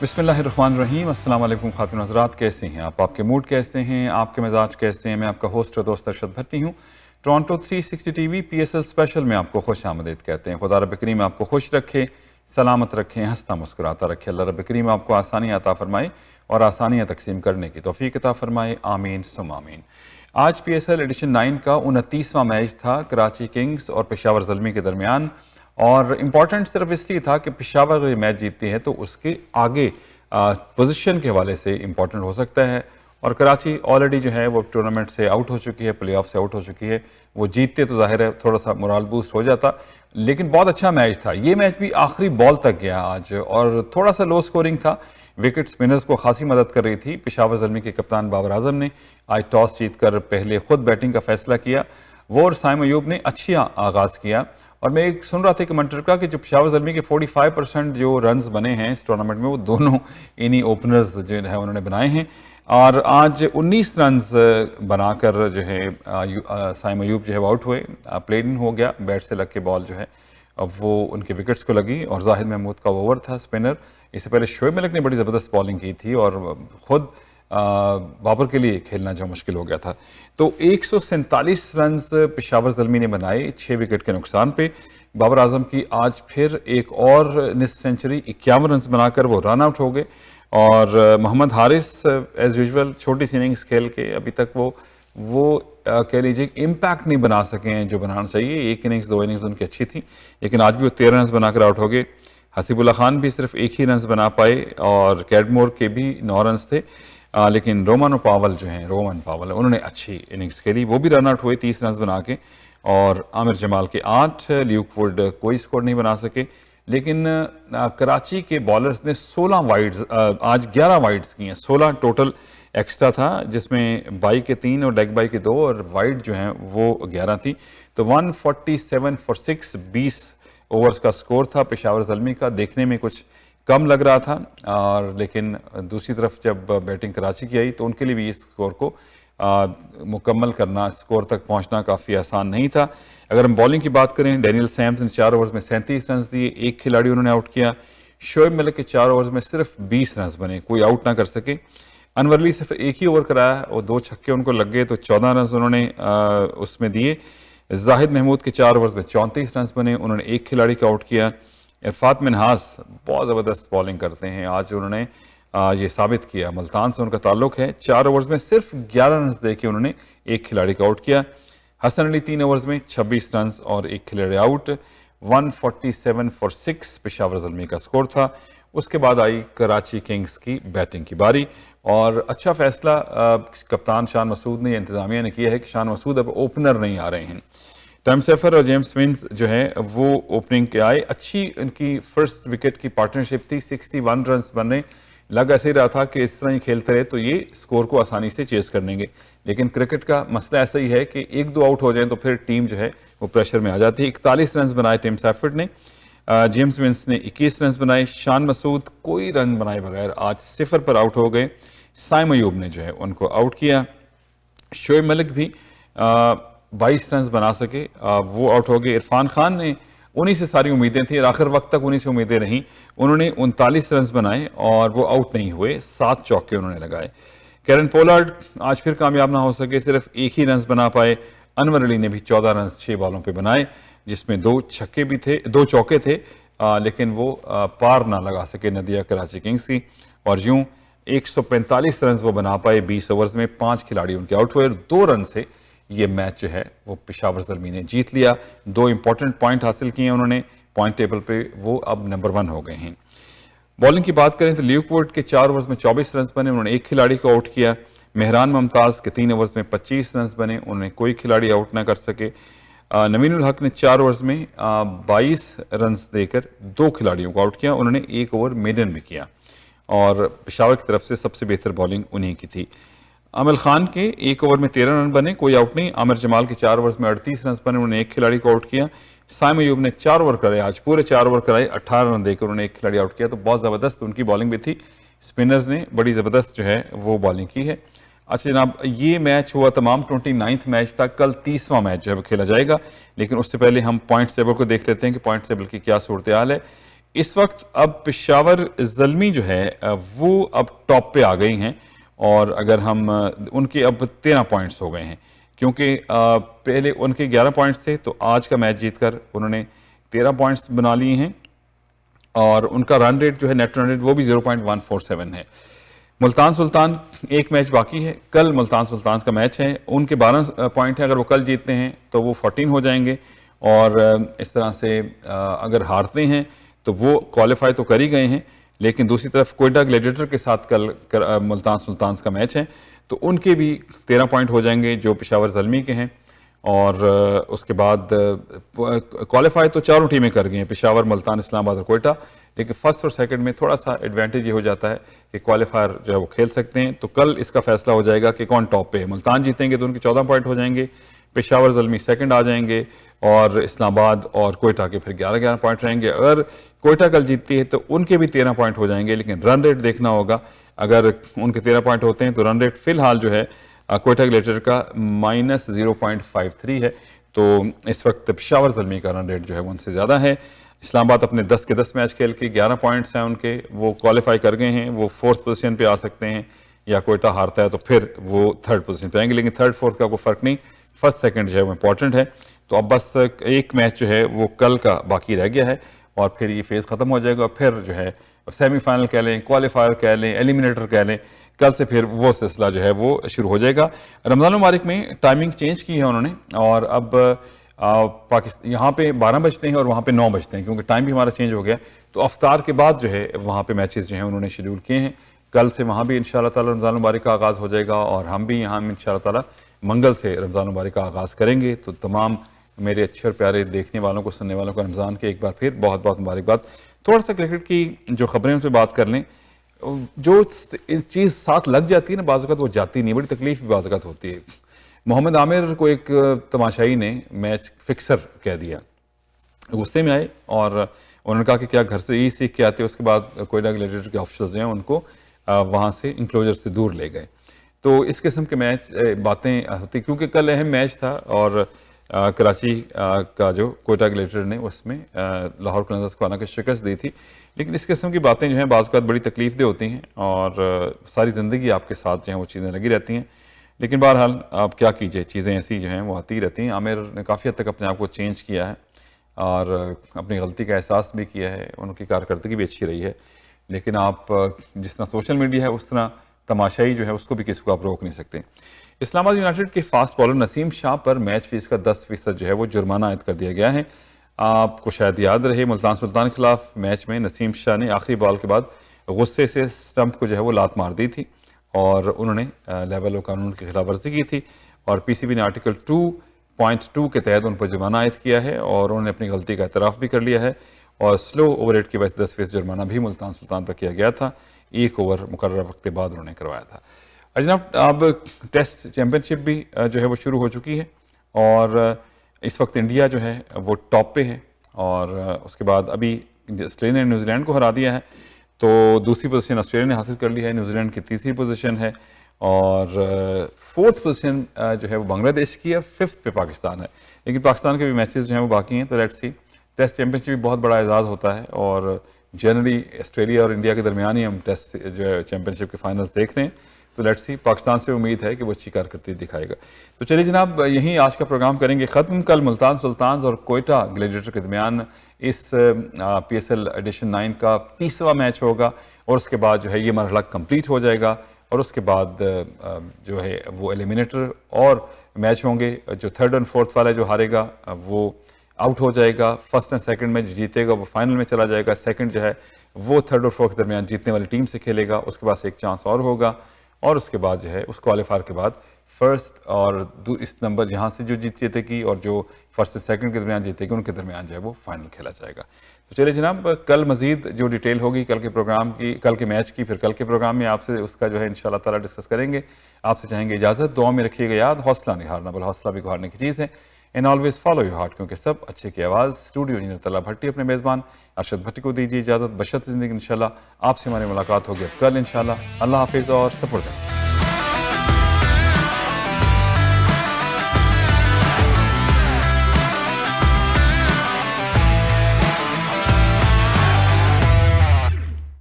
बिस्मिल्लाहिर्रहमानिर्रहीम। अस्सलाम वालेकुम खातून हज़रात, कैसे हैं आप? आपके मूड कैसे हैं? आपके मिजाज कैसे हैं? मैं आपका होस्ट और दोस्त अरशद भट्टी हूँ। टोरंटो 360 टीवी PSL स्पेशल में आपको खुश आमदीद कहते हैं। खुदा रब करीम आपको खुश रखे, सलामत रखे, हंसता मुस्कुराता रखे। अल्लाह रब करीम आपको आसानियाँ अता फरमाए और आसानियाँ तकसीम करने की तौफीक अता फरमाए। आमीन सुम आमीन। आज PSL एडिशन 9 का 29वां मैच था कराची किंग्स और पेशावर ज़ल्मी के दरमियान। और इम्पॉर्टेंट सिर्फ इसलिए था कि पेशावर अगर मैच जीतती है तो उसके आगे पोजीशन के हवाले से इम्पॉर्टेंट हो सकता है। और कराची ऑलरेडी जो है वो टूर्नामेंट से आउट हो चुकी है, प्लेऑफ से आउट हो चुकी है। वो जीतते तो जाहिर है थोड़ा सा मोराल बूस्ट हो जाता, लेकिन बहुत अच्छा मैच था। ये मैच भी आखिरी बॉल तक गया आज और थोड़ा सा लो स्कोरिंग था। विकेट स्पिनर्स को खासी मदद कर रही थी। पेशावर ज़ल्मी के कप्तान बाबर आजम ने आज टॉस जीतकर पहले खुद बैटिंग का फैसला किया। वो और साइम अयूब ने अच्छी आगाज़ किया। और मैं एक सुन रहा था कमेंटर का कि जो पेशावर ज़ल्मी के 45% जो रन्स बने हैं इस टूर्नामेंट में वो दोनों इन्हीं ओपनर्स जो है उन्होंने बनाए हैं। और आज 19 रन्स बनाकर जो है साइम अयूब जो है वो आउट हुए। प्लेड इन हो गया, बैट से लग के बॉल जो है अब वो उनके विकेट्स को लगी और जाहिद महमूद का ओवर था स्पिनर। इससे पहले शोएब मलिक ने बड़ी ज़बरदस्त बॉलिंग की थी और ख़ुद बाबर के लिए खेलना जो मुश्किल हो गया था। तो 147 रन्स पेशावर ज़ल्मी ने बनाए 6 विकेट के नुकसान पे। बाबर आजम की आज फिर एक और निस्फ सेंचुरी 51 रन्स बनाकर वो रन आउट हो गए। और मोहम्मद हारिस एज यूजुअल छोटी सी इनिंग्स खेल के अभी तक वो कह लीजिए इम्पैक्ट नहीं बना सके हैं जो बनाना चाहिए। एक इनिंग्स 2 इनिंग्स उनकी अच्छी थी, लेकिन आज भी वो 13 रन्स बनाकर आउट हो गए। हसीबुल्ला खान भी सिर्फ एक ही रन्स बना पाए और कैडमोर के भी 9 रन्स थे। लेकिन रोमन पावल उन्होंने अच्छी इनिंग्स खेली, वो भी रन आउट हुए 30 रन बना के। और आमिर जमाल के 8, ल्यूक वुड कोई स्कोर नहीं बना सके। लेकिन कराची के बॉलर्स ने 16 वाइड्स आज 11 वाइड्स की हैं। 16 टोटल एक्स्ट्रा था, जिसमें बाई के 3 और लेग बाई के 2 और वाइड जो हैं वो 11 थी। तो 147 फॉर 6 20 ओवर्स का स्कोर था पेशावर ज़ल्मी का। देखने में कुछ कम लग रहा था और लेकिन दूसरी तरफ जब बैटिंग कराची की आई तो उनके लिए भी इस स्कोर को मुकम्मल करना, स्कोर तक पहुंचना काफ़ी आसान नहीं था। अगर हम बॉलिंग की बात करें, डैनियल सैम्स ने 4 ओवर्स में 37 रन दिए, एक खिलाड़ी उन्होंने आउट किया। शोएब मलिक के 4 ओवर्स में सिर्फ 20 रन बने, कोई आउट ना कर सके। अनवर अली सिर्फ एक ही ओवर कराया और 2 छक्के उनको लग गए तो 14 रन उन्होंने उसमें दिए। जाहिद महमूद के 4 ओवर्स में 34 रन बने, उन्होंने एक खिलाड़ी को आउट किया। इरफात मिनहास बहुत ज़बरदस्त बॉलिंग करते हैं, आज उन्होंने ये साबित किया। मुल्तान से उनका ताल्लुक है। 4 ओवर्स में सिर्फ 11 रन देके उन्होंने एक खिलाड़ी को आउट किया। हसन अली 3 ओवर्स में 26 रन और एक खिलाड़ी आउट। 147 फॉर 6 पेशावर ज़ल्मी का स्कोर था। उसके बाद आई कराची किंग्स की बैटिंग की बारी और अच्छा फैसला कप्तान शान मसूद ने, इंतज़ामिया ने किया है कि शान मसूद अब ओपनर नहीं आ रहे हैं। टॉम सेफर और जेम्स विंस जो है वो ओपनिंग के आए। अच्छी उनकी फर्स्ट विकेट की पार्टनरशिप थी। 61 रन बनने लग ऐसे ही रहा था कि इस तरह ही खेलते रहे तो ये स्कोर को आसानी से चेस कर लेंगे, लेकिन क्रिकेट का मसला ऐसा ही है कि 1-2 आउट हो जाए तो फिर टीम जो है वो प्रेशर में आ जाती है। 41 रन बनाए टिम सैफर्ड ने, जेम्स विंस ने 21 रन बनाए। शान मसूद कोई रन बनाए बगैर आज 0 पर आउट हो गए। साइम अयूब ने जो है उनको आउट किया। शोएब मलिक भी 22 रन बना सके, वो आउट हो गए। इरफान खान ने, उन्हीं से सारी उम्मीदें थी और आखिर वक्त तक उन्हीं से उम्मीदें रहीं। उन्होंने 39 रन बनाए और वो आउट नहीं हुए, 7 चौके उन्होंने लगाए। कैरन पोलार्ड आज फिर कामयाब ना हो सके, सिर्फ एक ही रन बना पाए। अनवर अली ने भी 14 रन 6 बॉलों पे बनाए, जिसमें 2 छक्के भी थे, 2 चौके थे, लेकिन वो पार ना लगा सके नदिया कराची किंग्स की। और यूं 145 रन वो बना पाए 20 ओवर्स में। 5 खिलाड़ी उनके आउट हुए और 2 रन से ये मैच जो है वो पेशावर ज़ल्मी ने जीत लिया। 2 इंपॉर्टेंट पॉइंट हासिल किए उन्होंने पॉइंट टेबल पे, वो अब नंबर 1 हो गए हैं। बॉलिंग की बात करें तो ल्यूक वुड के 4 ओवर्स में 24 रन बने, उन्होंने एक खिलाड़ी को आउट किया। मेहरान मुमताज़ के 3 ओवर्स में 25 रन बने, उन्होंने कोई खिलाड़ी आउट ना कर सके। नवीन उल हक ने 4 ओवर्स में 22 रन देकर 2 खिलाड़ियों को आउट किया, उन्होंने 1 ओवर मेडन भी किया और पेशावर की तरफ से सबसे बेहतर बॉलिंग उन्हीं की थी। आमिर खान के 1 ओवर में 13 रन बने, कोई आउट नहीं। आमिर जमाल के 4 ओवर्स में 38 रन बने, उन्होंने एक खिलाड़ी को आउट किया। साइम अयूब ने 4 ओवर कराए, आज पूरे 4 ओवर कराए, 18 रन देकर उन्होंने एक खिलाड़ी आउट किया। तो बहुत ज़बरदस्त उनकी बॉलिंग भी थी। स्पिनर्स ने बड़ी ज़बरदस्त जो है वो बॉलिंग की है। अच्छा जनाब, ये मैच हुआ तमाम 29वां मैच था। कल 30वां मैच जो है वो खेला जाएगा, लेकिन उससे पहले हम पॉइंट टेबल को देख लेते हैं कि पॉइंट टेबल की क्या सूरत हाल है। इस वक्त अब पेशावर ज़ल्मी जो है वो अब टॉप पे आ गई हैं, और अगर हम उनके अब 13 पॉइंट्स हो गए हैं, क्योंकि पहले उनके 11 पॉइंट्स थे, तो आज का मैच जीतकर उन्होंने 13 पॉइंट्स बना लिए हैं, और उनका रन रेट जो है नेट रन रेट वो भी 0.147 है। मुल्तान सुल्तान एक मैच बाकी है, कल मुल्तान सुल्तान का मैच है, उनके 12 पॉइंट हैं, अगर वो कल जीतते हैं तो वो 14 हो जाएंगे, और इस तरह से अगर हारते हैं तो वो क्वालिफाई तो कर ही गए हैं, लेकिन दूसरी तरफ कोयटा ग्लैडिएटर के साथ कल मुल्तान सुल्तान का मैच है, तो उनके भी 13 पॉइंट हो जाएंगे जो पेशावर ज़ल्मी के हैं, और उसके बाद क्वालिफाई तो चारों टीमें कर गई हैं, पेशावर, मुल्तान, इस्लामाबाद और कोयटा, लेकिन फर्स्ट और सेकंड में थोड़ा सा एडवांटेज ये हो जाता है कि क्वालिफायर जो है वो खेल सकते हैं। तो कल इसका फैसला हो जाएगा कि कौन टॉप पे है। मुल्तान जीतेंगे तो उनके 14 पॉइंट हो जाएंगे, पेशावर ज़ल्मी सेकंड आ जाएंगे, और इस्लामाबाद और कोयटा के फिर 11-11 पॉइंट रहेंगे। अगर कोयटा कल जीतती है तो उनके भी 13 पॉइंट हो जाएंगे, लेकिन रन रेट देखना होगा। अगर उनके 13 पॉइंट होते हैं तो रन रेट फिलहाल जो है कोयटा ग्लैडिएटर का -0.53 है, तो इस वक्त पेशावर ज़ल्मी का रन रेट जो है वो उनसे ज़्यादा है। इस्लामाबाद अपने 10 के 10 मैच खेल के 11 पॉइंट्स हैं उनके, वो क्वालिफाई कर गए हैं, वो 4th पोजीशन पे आ सकते हैं, या कोयटा हारता है तो फिर वो 3rd पोजीशन पे आएंगे, लेकिन 3rd 4th का कोई फ़र्क नहीं, फर्स्ट सेकंड जो है वो इंपॉर्टेंट है। तो अब बस एक मैच जो है वो कल का बाकी रह गया है, और फिर ये फेज़ ख़त्म हो जाएगा, फिर जो है सेमीफाइनल कह लें, क्वालिफायर कह लें, एलिमिनेटर कह लें, कल से फिर वो सिलसिला जो है वो शुरू हो जाएगा। रमज़ान मुबारक में टाइमिंग चेंज की है उन्होंने, और अब पाकिस्तान यहाँ पे 12 बजते हैं और वहाँ पे 9 बजते हैं, क्योंकि टाइम भी हमारा चेंज हो गया। तो अफ्तार के बाद जो है वहाँ पे मैचेस जो हैं उन्होंने शेड्यूल किए हैं। कल से वहाँ भी इंशाअल्लाह ताला रमज़ान मुबारक का आगाज़ हो जाएगा, और हम भी यहाँ इंशाअल्लाह ताला मंगल से रमज़ान मुबारक का आगाज़ करेंगे। तो तमाम मेरे अच्छे और प्यारे देखने वालों को, सुनने वालों को रमज़ान के एक बार फिर बहुत बहुत मुबारकबाद। थोड़ा सा क्रिकेट की जो खबरें उनसे बात कर लें। जो चीज़ साथ लग जाती है ना, बाज़ वक़्त वो जाती नहीं, बड़ी तकलीफ भी बाज़ वक़्त होती है। मोहम्मद आमिर को एक तमाशाई ने मैच फिक्सर कह दिया, गुस्से में आए, और उन्होंने कहा कि क्या घर से ही सीख के आते। उसके बाद कोयटा ग्लैडिएटर के ऑफिसर्स हैं उनको वहाँ से इंक्लोजर से दूर ले गए। तो इस किस्म के मैच बातें होती, क्योंकि कल अहम मैच था, और कराची का जो कोयटा ग्लैडिएटर ने उसमें लाहौर कलंदर्स को हालांकि शिकस्त दी थी। लेकिन इस किस्म की बातें जो हैं बाज़ वक़्त बड़ी तकलीफ दे होती हैं, और सारी ज़िंदगी आपके साथ जो हैं वो चीज़ें लगी रहती हैं। लेकिन बहरहाल आप क्या कीजिए, चीज़ें ऐसी जो हैं वो आती रहती हैं। आमिर ने काफ़ी हद तक अपने आप को चेंज किया है, और अपनी गलती का एहसास भी किया है, उनकी कारकर्दगी भी अच्छी रही है। लेकिन आप जिस तरह सोशल मीडिया है, उस तरह तमाशाई जो है उसको भी किसी को आप रोक नहीं सकते। इस्लामाबाद यूनाइटेड के फास्ट बॉलर नसीम शाह पर मैच फीस का 10% जो है वो जुर्माना आयद कर दिया गया है। आपको शायद याद रहे, मुल्तान सुल्तान के खिलाफ मैच में नसीम शाह ने आखिरी बॉल के बाद गुस्से से स्टंप को जो है वो लात मार दी थी, और उन्होंने लेवल ऑफ कानून की खिलाफ वर्जी की थी, और पीसीबी ने आर्टिकल 2.2 के तहत उन पर जुर्माना आयद किया है, और उन्होंने अपनी गलती का एतराफ़ भी कर लिया है। और स्लो ओवर रेट की वजह से 10% जुर्माना भी मुल्तान सुल्तान पर किया गया था। 1 ओवर मुकर्रर वक्त के बाद उन्होंने करवाया था। जनाब, अब टेस्ट चैम्पियनशिप भी जो है वो शुरू हो चुकी है, और इस वक्त इंडिया जो है वो टॉप पे है, और उसके बाद अभी ऑस्ट्रेलिया ने न्यूजीलैंड को हरा दिया है, तो दूसरी पोजीशन ऑस्ट्रेलिया ने हासिल कर ली है, न्यूजीलैंड की तीसरी पोजीशन है, और 4th पोजीशन जो है वो बांग्लादेश की है, 5th पे पाकिस्तान है। लेकिन पाकिस्तान के भी मैचेस जो हैं वो बाकी हैं, तो लेट्स सी। टेस्ट चैम्पियनशिप भी बहुत बड़ा एजाज़ होता है, और जनरली ऑस्ट्रेलिया और इंडिया के दरमियान ही हम टेस्ट जो है चैम्पियनशिप के फाइनल्स देख रहे हैं। तो लेट्स सी, पाकिस्तान से उम्मीद है कि वो अच्छी कारकर्दगी दिखाएगा। तो चलिए जनाब, यहीं आज का प्रोग्राम करेंगे ख़त्म। कल मुल्तान सुल्तान और कोयटा ग्लैडिएटर के दरमियान इस PSL एडिशन 9 का 30वां मैच होगा, और उसके बाद जो है ये मरहला कंप्लीट हो जाएगा, और उसके बाद जो है वो एलिमिनेटर और मैच होंगे। जो 3rd और 4th वाला जो हारेगा वो आउट हो जाएगा, 1st और 2nd में जो जीतेगा वो फाइनल में चला जाएगा, 2nd जो है वो 3rd और 4th के दरमियान जीतने वाली टीम से खेलेगा, उसके पास एक चांस और होगा, और उसके बाद जो है उस क्वालिफायर के बाद 1st और इस नंबर जहाँ से जो जीतेगी और जो 1st और 2nd के दरमियान जीतेगी, उनके दरमियान जो है वो फाइनल खेला जाएगा। तो चलिए जनाब, कल मजीद जो डिटेल होगी कल के प्रोग्राम की, कल के मैच की, फिर कल के प्रोग्राम में आपसे उसका जो है इंशाल्लाह ताला डिस्कस करेंगे। आपसे चाहेंगे इजाज़त, दुआ में रखिएगा याद, हौसला नहीं हारना, बल्कि हौसला भी हारने की चीज़ है। And always follow your heart, क्योंकि सब अच्छे की आवाज़। स्टूडियो इंजीनियर तला भट्टी अपने मेज़बान अरशद भट्टी को दीजिए इजाज़त। बशर्ते ज़िंदगी इंशाल्लाह आपसे हमारी मुलाकात होगी कल इंशाल्लाह। अल्लाह हाफिज़ और सपोर्ट करें।